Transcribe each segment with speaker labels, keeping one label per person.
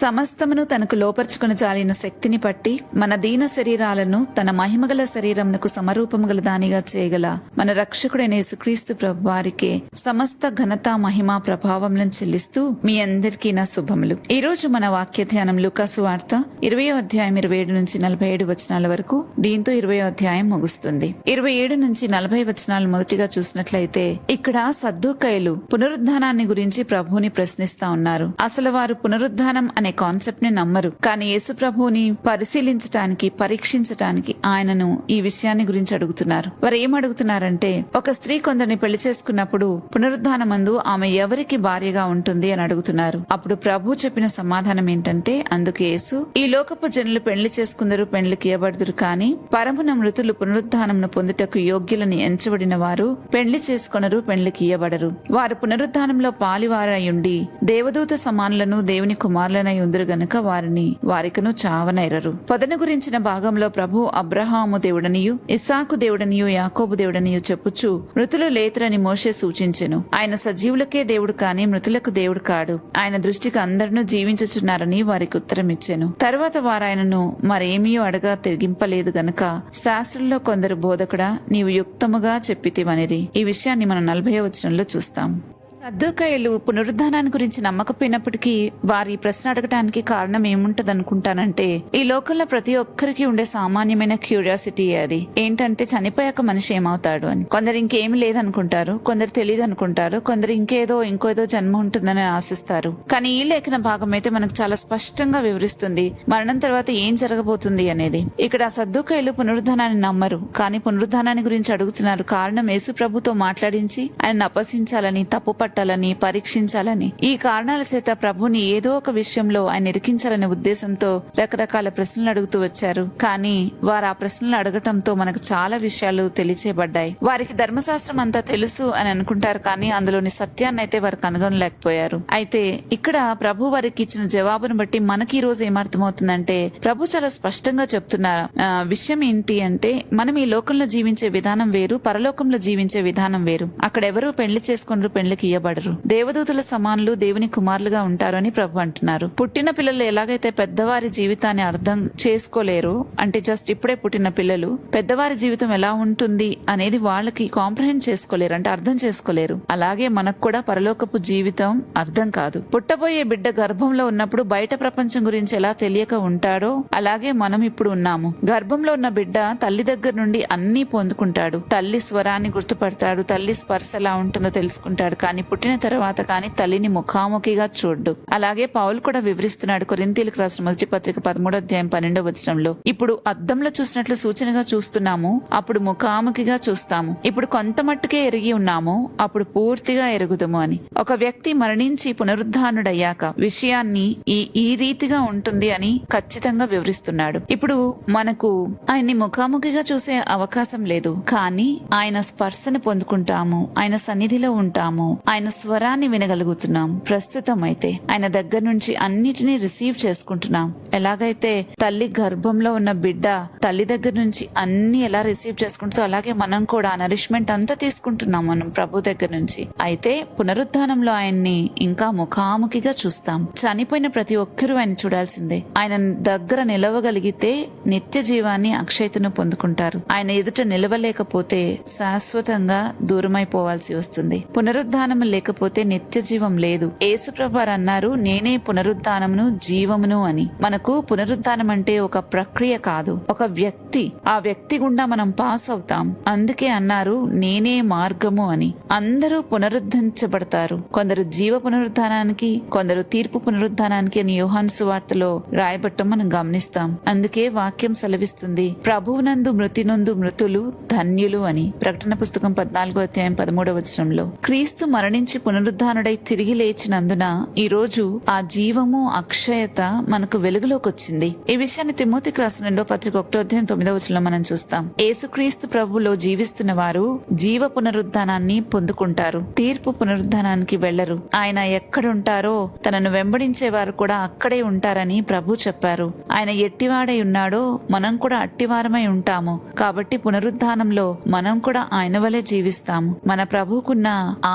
Speaker 1: సమస్తమును తనకు లోపర్చుకుని చాలిన శక్తిని పట్టి మన దీన శరీరాలను తన మహిమగల శరీరమునకు సమరూపముగల దానిగా చేయగల మన రక్షకుడైన యేసుక్రీస్తు ప్రభు వారికే సమస్త ఘనత మహిమ ప్రభావములను చెల్లిస్తూ మీ అందరికీ నా శుభములు. ఈ రోజు మన వాక్య ధ్యానం లూకాసు వార్త 20వ అధ్యాయం 27 నుంచి 47 వచనాల వరకు. దీంతో 20వ అధ్యాయం ముగుస్తుంది. 27 నుంచి 40 వచనాలు మొదటిగా చూసినట్లయితే ఇక్కడ సద్దూకయ్యులు పునరుద్ధానాన్ని గురించి ప్రభువుని ప్రశ్నిస్తా ఉన్నారు. అసలు వారు పునరుద్ధానం అనే కాన్సెప్ట్ ని నమ్మరు. కానీ యేసు ప్రభువుని పరిశీలించటానికి పరీక్షించటానికి ఆయనను ఈ విషయాన్ని గురించి అడుగుతున్నారు. వారు ఏం అడుగుతున్నారంటే, ఒక స్త్రీ కొందరిని పెళ్లి చేసుకున్నప్పుడు పునరుద్ధానమందు ఆమె ఎవరికి భార్యగా ఉంటుంది అని అడుగుతున్నారు. అప్పుడు ప్రభు చెప్పిన సమాధానం ఏంటంటే, అందుకు యేసు, ఈ లోకపు జనులు పెళ్లి చేసుకుందరు, పెళ్లికి ఇయ్యబడుదురు, కానీ పరమున మృతులు పునరుద్ధానమును పొందుటకు యోగ్యులని ఎంచబడిన వారు పెళ్లి చేసుకొనరు, పెళ్లికి ఇయ్యబడరు. వారు పునరుద్ధానంలో పాలివారయుండి దేవదూత సమానులను దేవుని కుమారులనై ఉందరు గనుక వారికను చావనైరరు. పొదను గురించిన భాగంలో ప్రభు అబ్రహాము దేవుడనియు ఇస్సాకు దేవుడనియు యాకోబు దేవుడనియు చెప్పుచు మృతులు లేతరని మోషే సూచించెను. ఆయన సజీవులకే దేవుడు కాని మృతులకు దేవుడు కాడు. ఆయన దృష్టికి అందరినూ జీవించుచున్నారని వారికి ఉత్తరమిచ్చెను. తరువాత వారాయనను మరేమీయో అడగా తిరిగింపలేదు గనుక శాస్త్రుల్లో కొందరు బోధకుడా, నీవు యుక్తముగా చెప్పితివనిరి. ఈ విషయాన్ని మనం 40వ వచనంలో చూస్తాం. సద్దూకయ్యులు పునరుద్ధానాన్ని గురించి నమ్మకపోయినప్పటికీ వారి ప్రశ్న అడగటానికి కారణం ఏముంటదనుకుంటానంటే, ఈ లోకంలో ప్రతి ఒక్కరికి ఉండే సామాన్యమైన క్యూరియాసిటీ అది. ఏంటంటే, చనిపోయాక మనిషి ఏమవుతాడు అని. కొందరు ఇంకేమి లేదనుకుంటారు, కొందరు తెలియదు అనుకుంటారు, కొందరు ఇంకోదో జన్మ ఉంటుందని ఆశిస్తారు. కానీ ఈ లేఖన భాగం అయితే మనకు చాలా స్పష్టంగా వివరిస్తుంది మరణం తర్వాత ఏం జరగబోతుంది అనేది. ఇక్కడ సద్దూకయ్యులు పునరుద్ధానాన్ని నమ్మరు, కానీ పునరుద్ధానాన్ని గురించి అడుగుతున్నారు. కారణం యేసు ప్రభుతో మాట్లాడించి ఆయన అపహసించాలని, తప్పు పట్టాలని, పరీక్షించాలని. ఈ కారణాల చేత ప్రభుని ఏదో ఒక విషయంలో ఆయన ఇరికించాలనే ఉద్దేశంతో రకరకాల ప్రశ్నలు అడుగుతూ వచ్చారు. కానీ వారు ఆ ప్రశ్నలు అడగటంతో మనకు చాలా విషయాలు తెలియచేయబడ్డాయి. వారికి ధర్మశాస్త్రం అంతా తెలుసు అని అనుకుంటారు, కానీ అందులోని సత్యాన్ని అయితే వారు కనుగొనలేకపోయారు. అయితే ఇక్కడ ప్రభు వారికి ఇచ్చిన జవాబును బట్టి మనకి ఈ రోజు ఏమర్థమవుతుందంటే, ప్రభు చాలా స్పష్టంగా చెప్తున్నారు విషయం ఏంటి అంటే, మనం ఈ లోకంలో జీవించే విధానం వేరు, పరలోకంలో జీవించే విధానం వేరు. అక్కడ ఎవరు పెళ్లి చేసుకున్నారు, పెళ్లికి ఇయ్యబడరు. దేవదూతుల సమానులు దేవుని కుమారులుగా ఉంటారు అని ప్రభు అంటున్నారు. పుట్టిన పిల్లలు ఎలాగైతే పెద్దవారి జీవితాన్ని అర్థం చేసుకోలేరు, అంటే జస్ట్ ఇప్పుడే పుట్టిన పిల్లలు పెద్దవారి జీవితం ఎలా ఉంటుంది అనేది వాళ్ళకి కాంప్రహెండ్ చేసుకోలేరు, అంటే అర్థం చేసుకోలేరు. అలాగే మనకు కూడా పరలోకపు జీవితం అర్థం కాదు. పుట్టబోయే బిడ్డ గర్భంలో ఉన్నప్పుడు బయట ప్రపంచం గురించి ఎలా తెలియక ఉంటాడో అలాగే మనం ఇప్పుడు ఉన్నాము. గర్భంలో ఉన్న బిడ్డ తల్లి దగ్గర నుండి అన్ని పొందుకుంటాడు. తల్లి స్వరాన్ని గుర్తుపడతాడు, తల్లి స్పర్శ ఎలా ఉంటుందో తెలుసుకుంటాడు. కానీ పుట్టిన తర్వాత కానీ తల్లిని ముఖాముఖిగా చూడ్డు. అలాగే పౌలు కూడా వివరిస్తున్నాడు కొరింథీయులకు రాసిన మొదటి పత్రిక 13వ అధ్యాయం 12వ వచనంలో, ఇప్పుడు అద్దంలో చూసినట్లు సూచనగా చూస్తున్నాము, అప్పుడు ముఖాముఖిగా చూస్తాము. ఇప్పుడు కొంత మట్టుకే ఎరిగి ఉన్నాము, అప్పుడు పూర్తిగా ఎరుగుదము అని. ఒక వ్యక్తి మరణించి పునరుద్ధానుడయ్యాక విషయాన్ని ఈ రీతిగా ఉంటుంది అని ఖచ్చితంగా వివరిస్తున్నాడు. ఇప్పుడు మనకు ఆయన్ని ముఖాముఖిగా చూసే అవకాశం లేదు, కానీ ఆయన స్పర్శను పొందుకుంటాము, ఆయన సన్నిధిలో ఉంటాము, ఆయన స్వరాన్ని వినగలుగుతున్నాం. ప్రస్తుతం అయితే ఆయన దగ్గర నుంచి అన్నిటినీ రిసీవ్ చేసుకుంటున్నాం. ఎలాగైతే తల్లి గర్భంలో ఉన్న బిడ్డ తల్లి దగ్గర నుంచి అన్ని ఎలా రిసీవ్ చేసుకుంటుందో, అలాగే మనం కూడా నరిష్మెంట్ అంతా తీసుకుంటున్నాం మనం ప్రభు దగ్గర నుంచి. అయితే పునరుద్ధానంలో ఆయన్ని ఇంకా ముఖాముఖిగా చూస్తాం. చనిపోయిన ప్రతి ఒక్కరూ ఆయన చూడాల్సిందే. ఆయన దగ్గర నిలవగలిగితే నిత్య జీవాన్ని, అక్షయతను పొందుకుంటారు. ఆయన ఎదుట నిలవలేకపోతే శాశ్వతంగా దూరమైపోవాల్సి వస్తుంది. పునరుద్ధానం లేకపోతే నిత్య జీవం లేదు. యేసుప్రభు అన్నారు, నేనే పునరుద్ధానమును జీవమును అని. మనకు పునరుద్ధానం అంటే ఒక ప్రక్రియ కాదు, ఒక వ్యక్తి. ఆ వ్యక్తి గుండా మనం పాస్ అవుతాం. అందుకే అన్నారు, నేనే మార్గము అని. అందరూ పునరుద్ధరించబడతారు. కొందరు జీవ పునరుద్ధానానికి, కొందరు తీర్పు పునరుద్ధానానికి అని యోహాను సువార్తలో రాయబట్టం మనం గమనిస్తాం. అందుకే వాక్యం సెలవిస్తుంది, ప్రభువునందు మృతి నొందు మృతులు ధన్యులు అని. ప్రకటన పుస్తకం 14వ అధ్యాయం 13వ వచనంలో. క్రీస్తు మరణించి పునరుద్ధానుడై తిరిగి లేచినందున ఈ రోజు ఆ జీవము, అక్షయత మనకు వెలుగులోకి వచ్చింది. ఈ విషయాన్ని తిమోతికి రాసిన 2వ పత్రిక 1వ అధ్యాయం 9వ వచనంలో మనం చూస్తాం. యేసుక్రీస్తు ప్రభువులో జీవిస్తున్న వారు జీవ పునరుద్ధానాన్ని పొందుకుంటారు, తీర్పు పునరుద్ధానానికి వెళ్లరు. ఆయన ఎక్కడుంటారో తనను వెంబడించే వారు కూడా అక్కడే ఉంటారని ప్రభు చెప్పారు. ఆయన ఎట్టివాడై ఉన్నాడో మనం కూడా అట్టివారమై ఉంటాము. కాబట్టి పునరుద్ధానంలో మనం కూడా ఆయన వలె జీవిస్తాము. మన ప్రభువుకున్న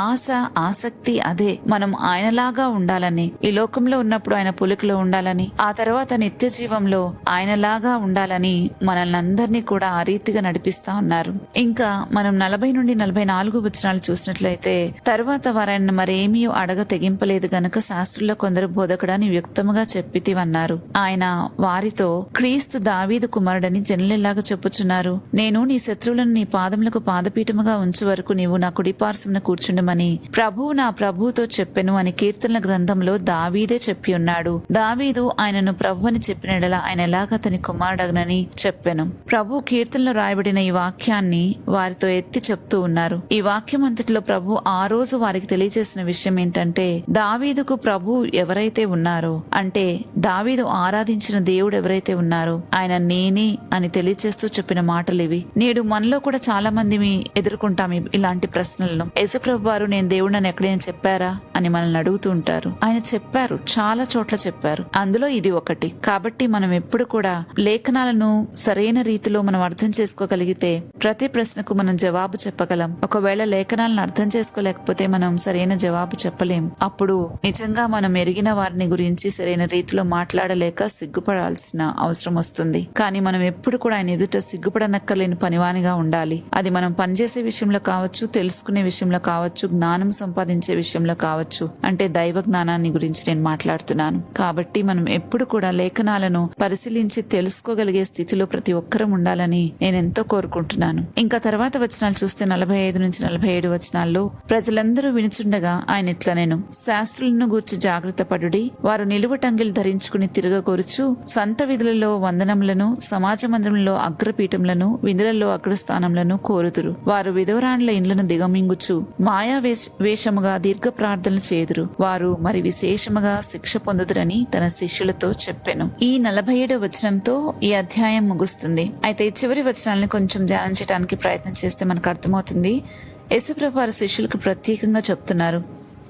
Speaker 1: ఆశ, ఆసక్తి అదే. మనం ఆయనలాగా ఉండాలని, ఈ లోకంలో ఉన్నప్పుడు ఆయన పోలికలో ఉండాలని, ఆ తర్వాత నిత్య జీవంలో ఆయనలాగా ఉండాలని మనల్ని అందరినీ కూడా ఆ రీతిగా నడిపిస్తా ఉన్నారు. ఇంకా మనం 40 నుండి 44 వచనాలు చూసినట్లయితే, తర్వాత వారాయన మరేమీ అడగ తెగింపలేదు గనుక శాస్త్రుల్లో కొందరు బోధకుడని వ్యక్తముగా చెప్పితివన్నారు. ఆయన వారితో, క్రీస్తు దావీదు కుమారుడని జనులెలాగా చెప్పుచున్నారు. నేను నీ శత్రువులను నీ పాదములకు పాదపీఠముగా ఉంచు వరకు నీవు నా కుడిపార్శ్వమున కూర్చుండమని ప్రభువు నా ప్రభువుతో చెప్పెను అని కీర్తనల గ్రంథంలో దావీదే చెప్పి ఉన్నాడు. దావీదు ఆయనను ప్రభు అని చెప్పినడలా ఆయన ఎలాగ అతని కుమారుడగనని చెప్పెను. ప్రభు కీర్తనలో రాయబడిన ఈ వాక్యాన్ని వారితో ఎత్తి చెప్తూ ఉన్నారు. ఈ వాక్యం అంతటిలో ప్రభు ఆ రోజు వారికి తెలియజేసిన విషయం ఏంటంటే, దావీదుకు ప్రభు ఎవరైతే ఉన్నారో, అంటే దావీదు ఆరాధించిన దేవుడు ఎవరైతే ఉన్నారో ఆయన నేనే అని తెలియజేస్తూ చెప్పిన మాటలు ఇవి. నేడు మనలో కూడా చాలా మంది ఎదుర్కొంటాం ఇలాంటి ప్రశ్నలను. యేసుప్రభు వారు నేను దేవుడిని ఎక్కడైనా చెప్పారా అని మనల్ని అడుగుతూ ఉంటారు. ఆయన చెప్పారు, చాలా చోట్ల చెప్పారు, అందులో ఇది ఒకటి. కాబట్టి మనం ఎప్పుడు కూడా లేఖనాలను సరైన రీతిలో మనం అర్థం చేసుకోగలిగితే ప్రతి ప్రశ్నకు మనం జవాబు చెప్పగలం. ఒకవేళ లేఖనాలను అర్థం చేసుకోలేకపోతే మనం సరైన జవాబు చెప్పలేం. అప్పుడు నిజంగా మనం ఎరిగిన వారిని గురించి సరైన రీతిలో మాట్లాడలేక సిగ్గుపడాల్సిన అవసరం వస్తుంది. కానీ మనం ఎప్పుడు కూడా ఆయన ఎదుట సిగ్గుపడనక్కర్లేని పనివానిగా ఉండాలి. అది మనం పనిచేసే విషయంలో కావచ్చు, తెలుసుకునే విషయంలో కావచ్చు, జ్ఞానం సంపాదించే విషయంలో కావచ్చు. అంటే దైవ జ్ఞానాన్ని గురించి నేను మాట్లాడుతున్నాను. కాబట్టి మనం ఎప్పుడు కూడా లేఖనాలను పరిశీలించి తెలుసుకోగలిగే స్థితిలో ప్రతి ఒక్కరం ఉండాలని నేను ఎంతో కోరుకుంటున్నాను. ఇంకా తర్వాత వచనాలు చూస్తే 45 నుంచి 47 వచనాల్లో, ప్రజలందరూ వినుచుండగా ఆయన ఇట్లా, నేను శాస్త్రులను గూర్చి జాగ్రత్త పడుడి. వారు నిలువటంగిలు ధరించుకుని తిరగగోరుచు సంత విధులలో వందనములను, సమాజ మందిరంలో అగ్రపీఠములను, విధులలో అగ్రస్థానములను కోరుదురు. వారు విధవరాండ్ల ఇండ్లను దిగమింగుచు మాయా వేషముగా దీర్ఘ ప్రార్థనలు చేదురు. వారు మరి విశేషముగా శిక్ష పొందుదురని తన శిష్యులతో చెప్పెను. ఈ 47 వచనంతో ఈ అధ్యాయం ముగుస్తుంది. అయితే ఈ చివరి వచనాలను కొంచెం ధ్యానం చేయడానికి ప్రయత్నం చేస్తే మనకు అర్థమవుతుంది. యేసుప్రభు వారి శిష్యులకు ప్రత్యేకంగా చెప్తున్నారు,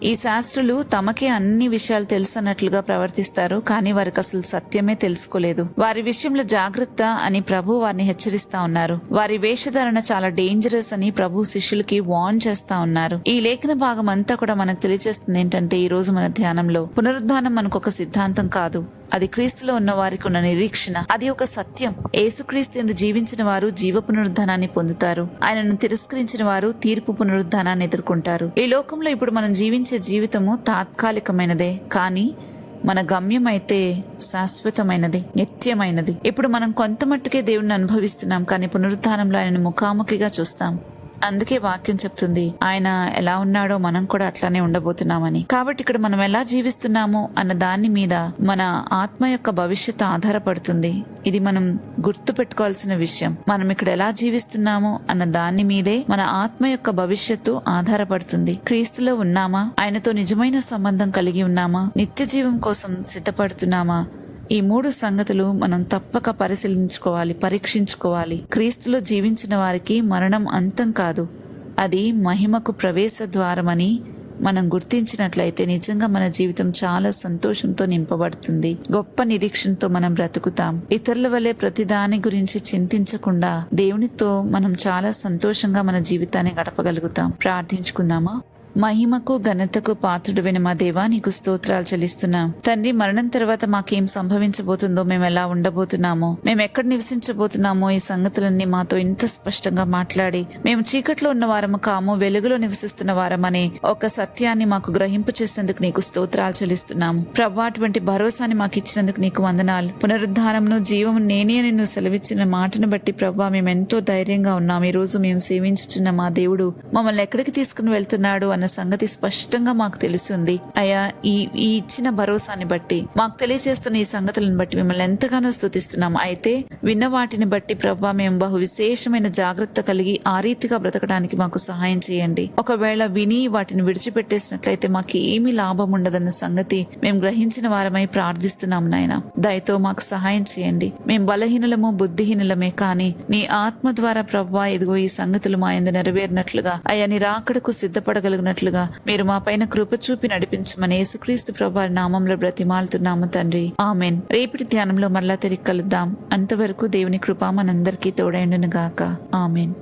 Speaker 1: ఈ శాస్త్రులు తమకే అన్ని విషయాలు తెలుసన్నట్లుగా ప్రవర్తిస్తారు, కానీ వారికి అసలు సత్యమే తెలుసుకోలేదు. వారి విషయంలో జాగ్రత్త అని ప్రభు వారిని హెచ్చరిస్తా ఉన్నారు. వారి వేషధారణ చాలా డేంజరస్ అని ప్రభు శిష్యులకి వార్న్ చేస్తా ఉన్నారు. ఈ లేఖన భాగం అంతా కూడా మనకు తెలియజేస్తుంది ఏంటంటే, ఈ రోజు మన ధ్యానంలో పునరుద్ధానం మనకు ఒక సిద్ధాంతం కాదు, అది క్రీస్తులో ఉన్న వారికి ఉన్న నిరీక్షణ. అది ఒక సత్యం. యేసుక్రీస్తు యందు జీవించిన వారు జీవ పునరుద్ధానాన్ని పొందుతారు. ఆయనను తిరస్కరించిన వారు తీర్పు పునరుద్ధానాన్ని ఎదుర్కొంటారు. ఈ లోకంలో ఇప్పుడు మనం జీవించే జీవితము తాత్కాలికమైనదే, కానీ మన గమ్యం అయితే శాశ్వతమైనది, నిత్యమైనది. ఇప్పుడు మనం కొంత మట్టుకే దేవుణ్ణి అనుభవిస్తున్నాం, కానీ పునరుద్ధానంలో ఆయనను ముఖాముఖిగా చూస్తాం. అందుకే వాక్యం చెప్తుంది, ఆయన ఎలా ఉన్నాడో మనం కూడా అట్లానే ఉండబోతున్నామని. కాబట్టి ఇక్కడ మనం ఎలా జీవిస్తున్నామో అన్న దాని మీద మన ఆత్మ యొక్క భవిష్యత్తు ఆధారపడుతుంది. ఇది మనం గుర్తు పెట్టుకోవాల్సిన విషయం. మనం ఇక్కడ ఎలా జీవిస్తున్నామో అన్న దాని మీదే మన ఆత్మ యొక్క భవిష్యత్తు ఆధారపడుతుంది. క్రీస్తులో ఉన్నామా? ఆయనతో నిజమైన సంబంధం కలిగి ఉన్నామా? నిత్య జీవం కోసం సిద్ధపడుతున్నామా? ఈ 3 సంగతులు మనం తప్పక పరిశీలించుకోవాలి, పరీక్షించుకోవాలి. క్రీస్తులో జీవించిన వారికి మరణం అంతం కాదు, అది మహిమకు ప్రవేశ ద్వారమని మనం గుర్తించినట్లయితే నిజంగా మన జీవితం చాలా సంతోషంతో నింపబడుతుంది. గొప్ప నిరీక్షణతో మనం బ్రతుకుతాం. ఇతరుల వల్లే ప్రతిదాని గురించి చింతించకుండా దేవునితో మనం చాలా సంతోషంగా మన జీవితాన్ని గడపగలుగుతాం. ప్రార్థించుకుందామా? మహిమకు ఘనతకు పాత్రుడైన మా దేవా, నీకు స్తోత్రాలు చెల్లిస్తున్నాం. తండ్రి, మరణం తర్వాత మాకేం సంభవించబోతుందో, మేము ఎలా ఉండబోతున్నామో, మేము ఎక్కడ నివసించబోతున్నామో, ఈ సంగతులన్నీ మాతో ఇంత స్పష్టంగా మాట్లాడి, మేము చీకట్లో ఉన్న వారము కాము, వెలుగులో నివసిస్తున్న వారమనే ఒక సత్యాన్ని మాకు గ్రహింపు చేసినందుకు నీకు స్తోత్రాలు చెల్లిస్తున్నాము. ప్రభు, అటువంటి భరోసాని మాకు ఇచ్చినందుకు నీకు వందనాలు. పునరుద్ధానమును జీవము నేనే అని నువ్వు సెలవిచ్చిన మాటను బట్టి ప్రభు, మేము ఎంతో ధైర్యంగా ఉన్నాం. ఈ రోజు మేము సేవించుచున్న మా దేవుడు మమ్మల్ని ఎక్కడికి తీసుకుని వెళ్తున్నాడు అన్న సంగతి స్పష్టంగా మాకు తెలిసింది. అయ్యా, ఈ ఇచ్చిన భరోసాని బట్టి, మాకు తెలియజేస్తున్న ఈ సంగతులను బట్టి మిమ్మల్ని ఎంతగానో స్తుతిస్తున్నాం. అయితే విన్న వాటిని బట్టి ప్రభా, మేము బహు విశేషమైన జాగ్రత్త కలిగి ఆ రీతిగా బ్రతకడానికి మాకు సహాయం చేయండి. ఒకవేళ విని వాటిని విడిచిపెట్టేసినట్లయితే మాకు ఏమీ లాభం ఉండదన్న సంగతి మేము గ్రహించిన వారమై ప్రార్థిస్తున్నాం నాయన. దయతో మాకు సహాయం చేయండి. మేము బలహీనులము, బుద్ధిహీనులమే, కానీ నీ ఆత్మ ద్వారా ప్రభా, ఇదిగో ఈ సంగతులు మా యందు నెరవేరినట్లుగా, అయ్యా నీ రాకడకు సిద్ధపడగలిగినట్లుగా మీరు మా పైన కృప చూపి నడిపించమని యేసుక్రీస్తు ప్రభువు నామంలో బ్రతిమాలుతున్నాము తండ్రి. ఆమెన్. రేపటి ధ్యానంలో మరలా తిరిగి కలుద్దాం. అంతవరకు దేవుని కృప మనందరికీ తోడైండును గాక. ఆమెన్.